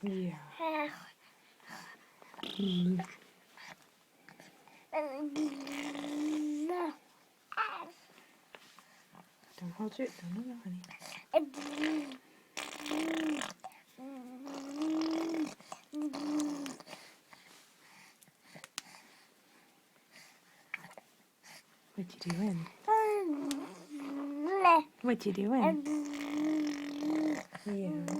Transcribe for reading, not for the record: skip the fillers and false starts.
Yeah. Mm. Don't hold it. Don't know, honey. What you doing? What you doing? Yeah.